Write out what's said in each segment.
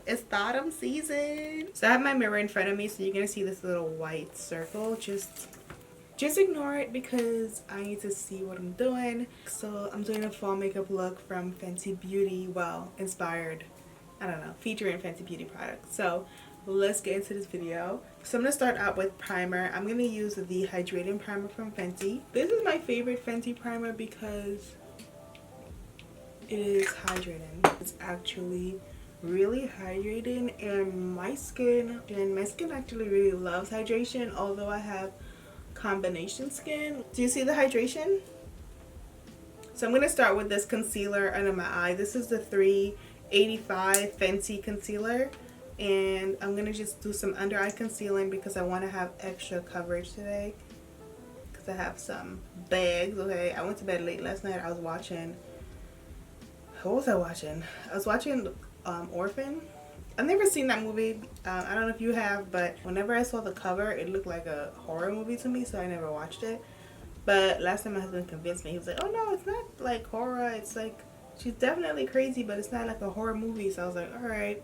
It's autumn season. So I have my mirror in front of me, so you're gonna see this little white circle. Just ignore it because I need to see what I'm doing. So I'm doing a fall makeup look from Fenty Beauty. Well, inspired, I don't know, featuring Fenty Beauty products. So let's get into this video. So I'm going to start out with primer. I'm going to use the hydrating primer from Fenty. This is my favorite Fenty primer because it is hydrating. It's actually really hydrating, and my skin actually really loves hydration, although I have combination skin. Do you see the hydration? So I'm going to start with this concealer under my eye. This is the 385 Fenty concealer, and I'm going to just do some under eye concealing because I want to have extra coverage today because I have some bags. Okay, I went to bed late last night. I was watching, what was I watching? I was watching Orphan. I've never seen that movie. I don't know if you have, but whenever I saw the cover, it looked like a horror movie to me, so I never watched it. But last time my husband convinced me. He was like, oh no, it's not like horror. It's like, she's definitely crazy, but it's not like a horror movie. So I was like, alright,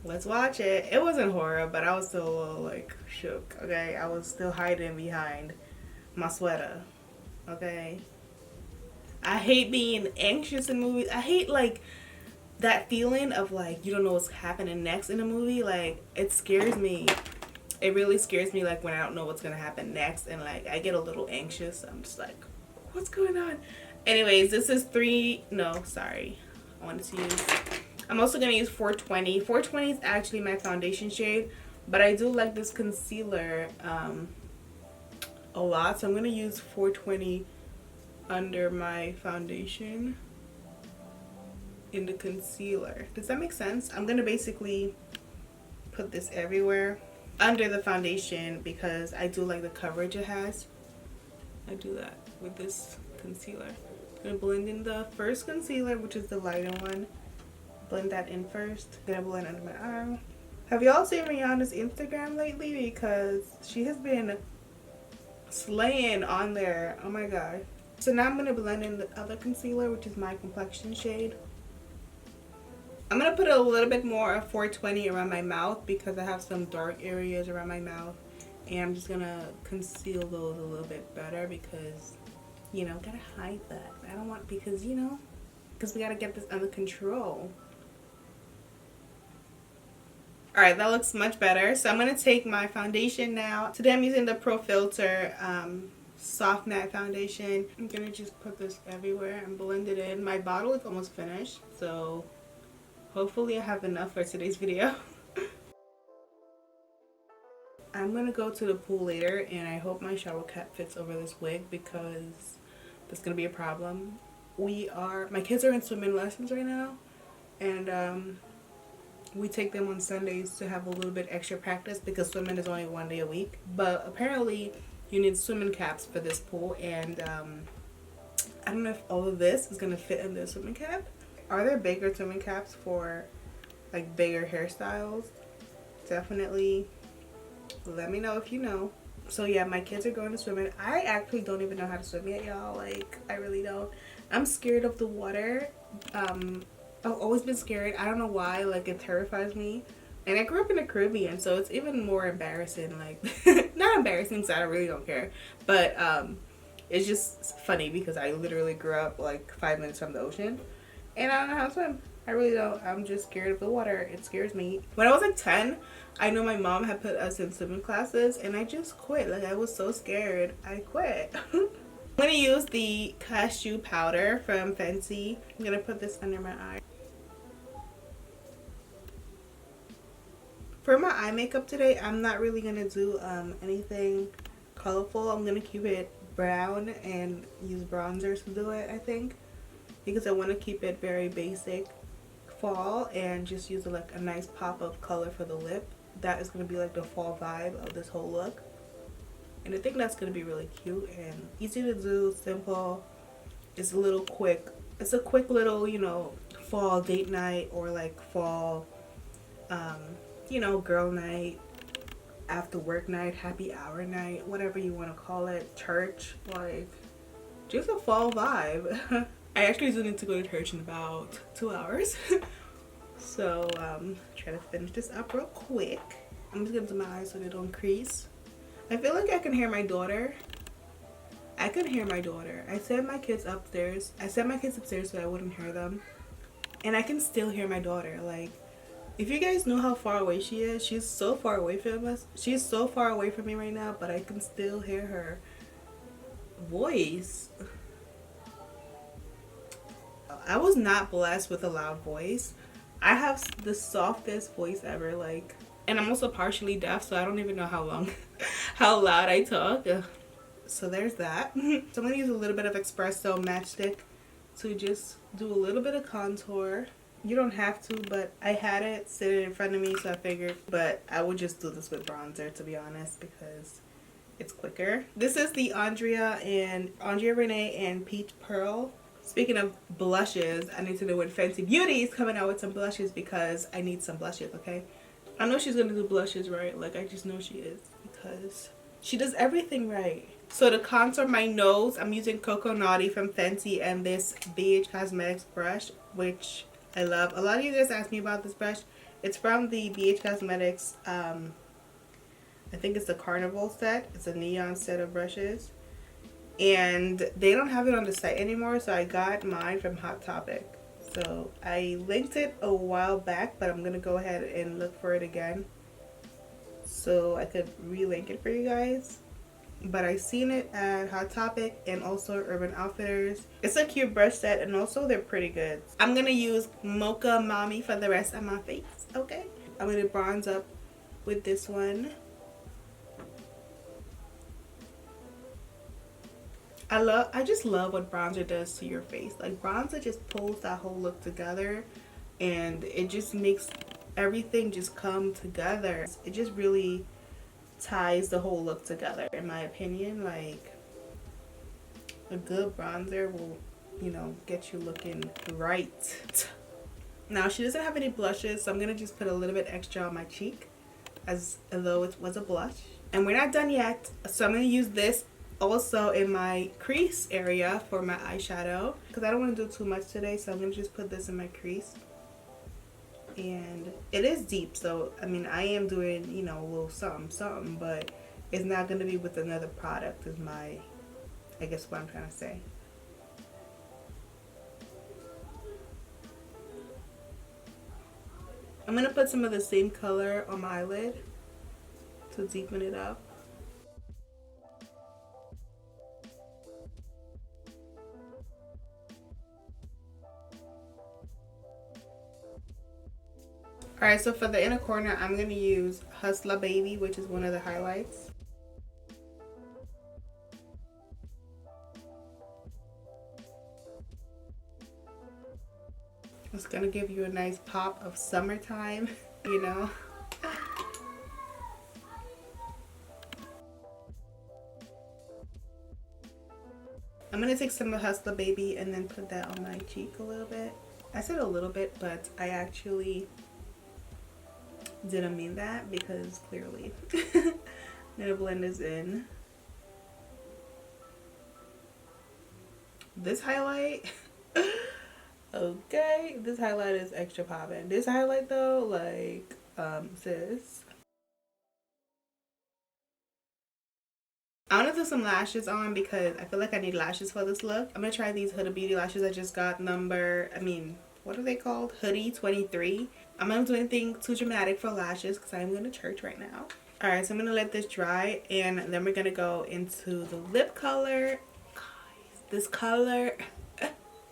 let's watch it. It wasn't horror, but I was still a little like shook, okay? I was still hiding behind my sweater, okay? I hate being anxious in movies. I hate like that feeling of like you don't know what's happening next in a movie. Like, it scares me. It really scares me, like when I don't know what's gonna happen next, and like I get a little anxious. I'm just like, what's going on? Anyways, this is I wanted to use, I'm also gonna use 420. 420 is actually my foundation shade, but I do like this concealer a lot, so I'm gonna use 420 under my foundation in the concealer. Does that make sense? I'm gonna basically put this everywhere under the foundation because I do like the coverage it has. I do that with this concealer. I'm gonna blend in the first concealer, which is the lighter one. Blend that in first. Gonna blend under my eye. Have y'all seen Rihanna's Instagram lately? Because she has been slaying on there. Oh my god. So now I'm gonna blend in the other concealer, which is my complexion shade. I'm going to put a little bit more of 420 around my mouth because I have some dark areas around my mouth. And I'm just going to conceal those a little bit better because, you know, got to hide that. I don't want, because, you know, because we got to get this under control. Alright, that looks much better. So I'm going to take my foundation now. Today I'm using the Pro Filter Soft Matte Foundation. I'm going to just put this everywhere and blend it in. My bottle is almost finished, so hopefully I have enough for today's video. I'm gonna go to the pool later, and I hope my shower cap fits over this wig because that's gonna be a problem. My kids are in swimming lessons right now, and we take them on Sundays to have a little bit extra practice because swimming is only 1 day a week. But apparently you need swimming caps for this pool, and I don't know if all of this is gonna fit in the swimming cap. Are there bigger swimming caps for like bigger hairstyles? Definitely let me know if you know. So yeah, my kids are going to swimming. I actually don't even know how to swim yet, y'all. Like, I really don't. I'm scared of the water. I've always been scared. I don't know why. Like, it terrifies me. And I grew up in the Caribbean, so it's even more embarrassing. Like, not embarrassing because I really don't care. But it's just funny because I literally grew up like 5 minutes from the ocean. And I don't know how to swim. I really don't. I'm just scared of the water. It scares me. When I was like 10, I know my mom had put us in swimming classes, and I just quit. Like, I was so scared. I quit. I'm going to use the cashew powder from Fenty. I'm going to put this under my eye. For my eye makeup today, I'm not really going to do anything colorful. I'm going to keep it brown and use bronzers to do it, I think. Because I want to keep it very basic fall and just use like a nice pop of color for the lip. That is going to be like the fall vibe of this whole look. And I think that's going to be really cute and easy to do, simple. It's a little quick. It's a quick little, you know, fall date night or like fall, you know, girl night, after work night, happy hour night, whatever you want to call it, church, like just a fall vibe. I actually do need to go to church in about 2 hours. So try to finish this up real quick. I'm just gonna do my eyes so they don't crease. I feel like I can hear my daughter. I can hear my daughter. I sent my kids upstairs. I sent my kids upstairs so I wouldn't hear them. And I can still hear my daughter. Like, if you guys know how far away she is, she's so far away from us. She's so far away from me right now, but I can still hear her voice. I was not blessed with a loud voice. I have the softest voice ever, like, and I'm also partially deaf, so I don't even know how loud I talk. So there's that. So I'm gonna use a little bit of espresso matchstick to just do a little bit of contour. You don't have to, but I had it sitting in front of me, so I figured, but I would just do this with bronzer, to be honest, because it's quicker. This is the Andrea Renee and Peach Pearl. Speaking of blushes, I need to know when Fenty Beauty is coming out with some blushes, because I need some blushes, okay? I know she's gonna do blushes right. Like, I just know she is, because she does everything right. So to contour my nose, I'm using Coco Naughty from Fenty and this BH Cosmetics brush, which I love. A lot of you guys asked me about this brush. It's from the BH Cosmetics, I think it's the Carnival set. It's a neon set of brushes. And they don't have it on the site anymore, so I got mine from Hot Topic. So I linked it a while back, but I'm going to go ahead and look for it again so I could relink it for you guys. But I seen it at Hot Topic and also Urban Outfitters. It's a cute brush set, and also they're pretty good. I'm gonna use Mocha Mommy for the rest of my face, okay? I'm gonna bronze up with this one. I just love what bronzer does to your face. Like, bronzer just pulls that whole look together, and it just makes everything just come together. It just really ties the whole look together, in my opinion. Like, a good bronzer will, you know, get you looking right. Now, she doesn't have any blushes, so I'm gonna just put a little bit extra on my cheek as though it was a blush. And we're not done yet, so I'm gonna use this also in my crease area for my eyeshadow, because I don't want to do too much today, so I'm gonna just put this in my crease. And it is deep, so I mean, I am doing, you know, a little something, but it's not going to be with another product, is my, I guess, what I'm trying to say. I'm going to put some of the same color on my eyelid to deepen it up. Alright, so for the inner corner, I'm going to use Hustler Baby, which is one of the highlights. It's going to give you a nice pop of summertime, you know. I'm going to take some of Hustler Baby and then put that on my cheek a little bit. I said a little bit, but I actually didn't mean that, because clearly gonna blend this in. This highlight okay, this highlight is extra popping. This highlight though, like, sis, I want to do some lashes on, because I feel like I need lashes for this look. I'm gonna try these Huda Beauty lashes. I just got what are they called? Hoodie 23. I'm not gonna do anything too dramatic for lashes, because I'm going to church right now. Alright, so I'm gonna let this dry, and then we're gonna go into the lip color. Guys, this color,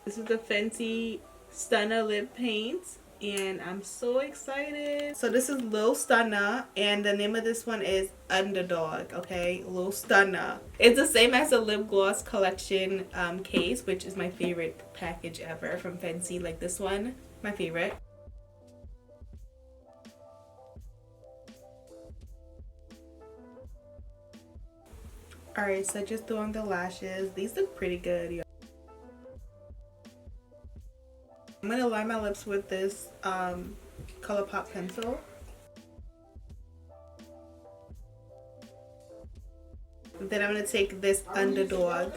this is the Fenty Stunna Lip Paint, and I'm so excited. So this is Lil Stunna, and the name of this one is Underdawg, okay? Lil Stunna. It's the same as the lip gloss collection case, which is my favorite package ever from Fenty. Like, this one, my favorite. Alright, so just doing the lashes. These look pretty good, y'all. I'm gonna line my lips with this ColourPop pencil. Then I'm gonna take this Underdawg.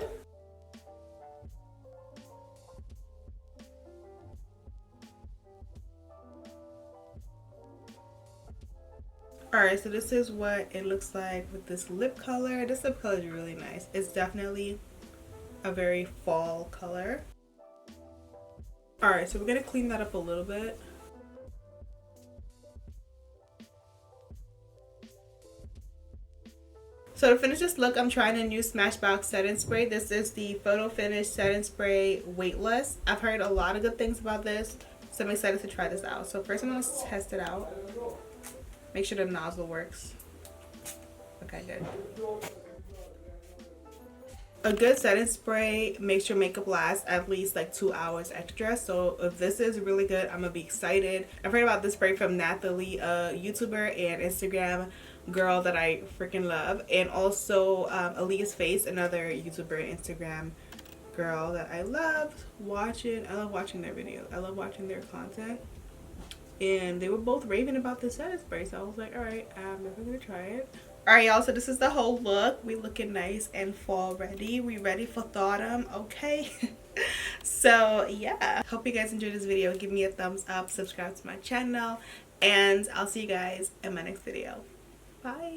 Alright, so this is what it looks like with this lip color. This lip color is really nice. It's definitely a very fall color. Alright, so we're going to clean that up a little bit. So to finish this look, I'm trying a new Smashbox setting spray. This is the Photo Finish Setting Spray Weightless. I've heard a lot of good things about this, so I'm excited to try this out. So first I'm going to test it out. Make sure the nozzle works. Okay, good. A good setting spray makes your makeup last at least like 2 hours extra. So if this is really good, I'm gonna be excited. I've heard about this spray from Natalie, a YouTuber and Instagram girl that I freaking love, and also Aaliyah's Face, another YouTuber and Instagram girl that I love watching. I love watching their videos. I love watching their content. And they were both raving about this setting spray, so I was like, alright, I'm never gonna try it. Alright y'all, so this is the whole look. We looking nice and fall ready. We ready for autumn, okay? So yeah, hope you guys enjoyed this video. Give me a thumbs up, subscribe to my channel, and I'll see you guys in my next video. Bye.